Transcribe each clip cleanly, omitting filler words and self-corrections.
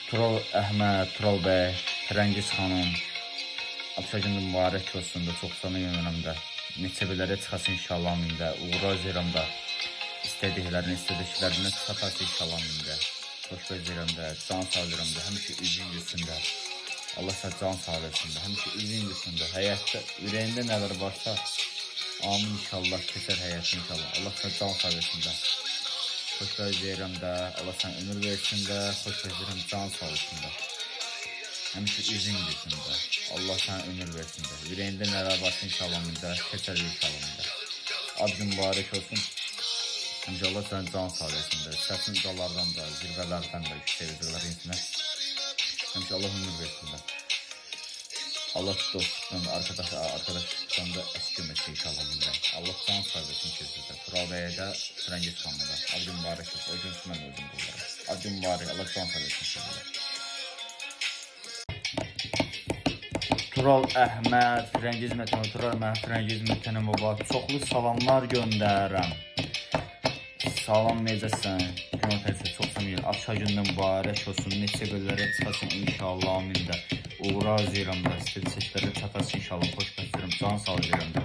Tural Əhməd, Tural bəy, Firəngiz xanım, Abşagın mübarək olsun da, çox sana yönürəm də. Neçə belərə çıxasın inşallah mində, uğur azirəm də. İstədiklərini çatasın inşallah mində. Xoş gözləyirəm də, can sağlayırəm də, həmişə üzün yüzündə. Allah sənə can sağlasın da, həmişə üzün yüzündə. Həyatda, ürəyində nələr varsa, amin inşallah, keçər həyatı inşallah. Allah sənə can sağlasın da. Xoş gözləyirəm də, Allah sənə ömür versin də, xoş gözləyirəm, can sağlasın da. Həmişə üzün yüzündə. Allah sənə ömür versin də. Ürəyində nələr varsa inşallah mində, keçər inşallah mində. Ad gün mübarək olsun. Həmişə Allah sənə can sağlasın da. Səsin ucalardan da, zirvələrdən də, yüksək zirvələr insinə. Həmişə Allah ömür versin də. Allah dostluqdan, arkadaşlıqdan da əskilməsin inşallah mində. Allah can sağlasın sizdə. Tural bəyə də, Firəngiz xanımda da. Ad gün mübarək olsun. O gün mən özüm qullarım. Ad gün mübarək, Allah can sağlasın sizdə. Tural Əhməd, Firəngiz Mətənə, Tural Əhməd, Firəngiz Mətənə baba, çoxlu salamlar göndərirəm. Salam necəsən? Gün otaqsa çox səniyir. Abşagından mübarək olsun. Neçə böllərə çıxasın inşallah amində. Uğur azirəm də. İstədiklərə çatasın inşallah. Xoş gözləyirəm. Can sağlayırəm də.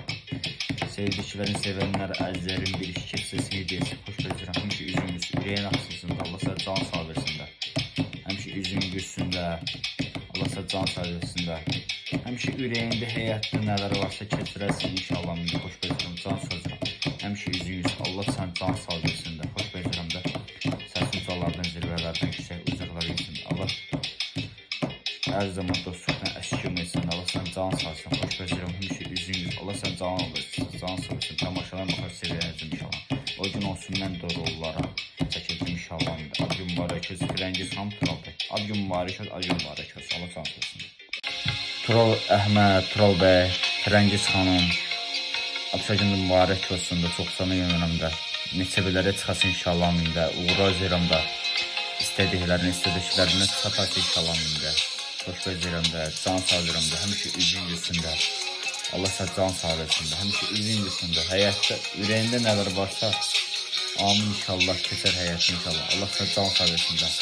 Sevdiklərin, sevənlər, əzlərin bir iş keçsəsini deyəsin. Xoş gözləyirəm. Həmişə üzümüz, ürəyin axsın da. Allah sənə can sağlasın da. Həmişə üzün gülsün də. Allah sənə can sağlasın da. Həmişə ürəyində həyatda nələr varsa keçirəsin inşallah amində. Xoş gözləyirəm. Can sağlayırəm. Həmişə üzünüz, Allah sən can sağlasın da, xoş gözləyirəm də, səsin ucalardan, zirvələrdən, yüksək ucaqlar insin. Allah hər zaman dostluqdan əskilməsin, Allah sən can sağlasın, xoş gözləyirəm, həmişə üzünüz, Allah sən can sağlasın, tamaşalar baxar seviyənizim inşallah. O gün olsun, mən doğru olaraq çəkildim inşallah. Ad gün mübarək olsun, Firəngiz xanım, Tural bəy. Ad gün mübarək olsun, ad gün mübarək olsun, Allah can sağlasın. Tural Əhməd, Tural bəy, Firəngiz xanım, Abşagın mübarək olsun da, çox sana yönürəm də. Neçə belərə çıxasın inşallah mində, uğur azirəm də. İstədiklərini çatasın inşallah mində. Xoş gözləyirəm də, can sağlayırəm də, həmişə üzün yüzündə. Allah sənə can sağlasın da, həmişə üzün yüzündə. Həyatda, ürəyində nələr varsa, amin inşallah, keçər həyatı inşallah. Allah sənə can sağlasın da.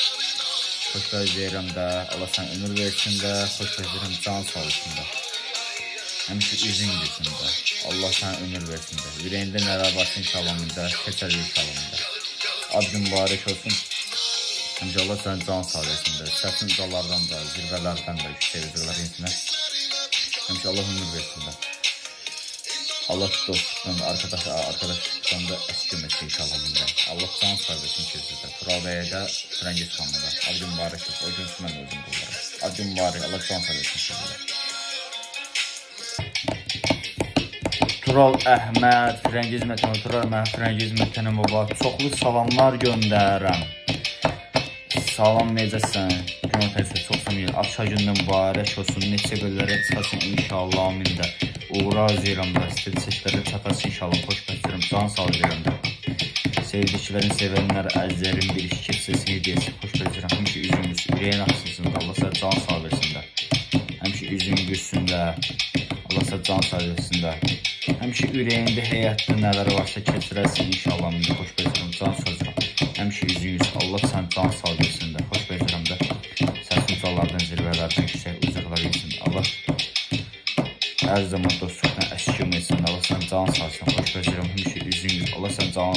Xoş gözləyirəm də, Allah sənə ömür versin də, xoş gözləyirəm, can sağlasın da. Həmişə üzün yüzündə. Allah sənə ömür versin də. Ürəyində nələr varsa inşallah mində, keçər inşallah mində. Ad gün mübarək olsun. Həmişə Allah sənə can sağlasın da. Səsin ucalardan da, zirvələrdən də, yüksək zirvələr insinə. Həmişə Allah ömür versin də. Allah dostluqdan, arkadaşlıqdan da əskilməsin inşallah mində. Allah can sağlasın sizdə. Tural bəyə də, Firəngiz xanımda da. Ad gün mübarək olsun. O gün mən özüm qullarım. Ad gün mübarək, Allah can sağlasın sizdə. Tural Əhməd, Firəngiz Mətənə, Tural Əhməd, Firəngiz Mətənə baba, çoxlu salamlar göndərirəm. Salam necəsən? Gün otaqsa çox səniyir. Abşagından mübarək olsun. Neçə böllərə çıxasın inşallah amində. Uğur azirəm də. İstədiklərə çatasın inşallah. Xoş gözləyirəm. Can sağlayırəm də. Sevdiklərin, sevənlər, əzlərin bir iş keçsəsini deyəsin. Xoş gözləyirəm. Həmişə üzümüz, ürəyin axsın da. Allah sənə can sağlasın da. Həmişə üzün gülsün də. Allah sənə can sağlasın da. Həmişə ürəyində həyatda nələr varsa keçirəsin inşallah mində. Xoş gözləyirəm, can sağlayırəm. Həmişə üzünüz, Allah sən can sağlasın da. Xoş gözləyirəm də, səsin ucalardan, zirvələrdən, yüksək ucaqlar insin. Allah hər zaman dostluqdan əskilməsin, Allah sən can sağlasın. Xoş gözləyirəm, həmişə üzünüz, Allah sən can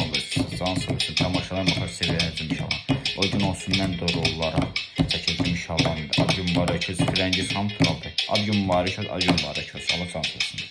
sağlasın. Tamaşalar baxar seviyənizim inşallah. O gün olsun, mən doğru olaraq çəkildim inşallah mində. Ad gün mübarək olsun, Firəngiz xanım, Tural bəy. Ad gün mübarək olsun, ad gün mübarək olsun, Allah can sağlasın.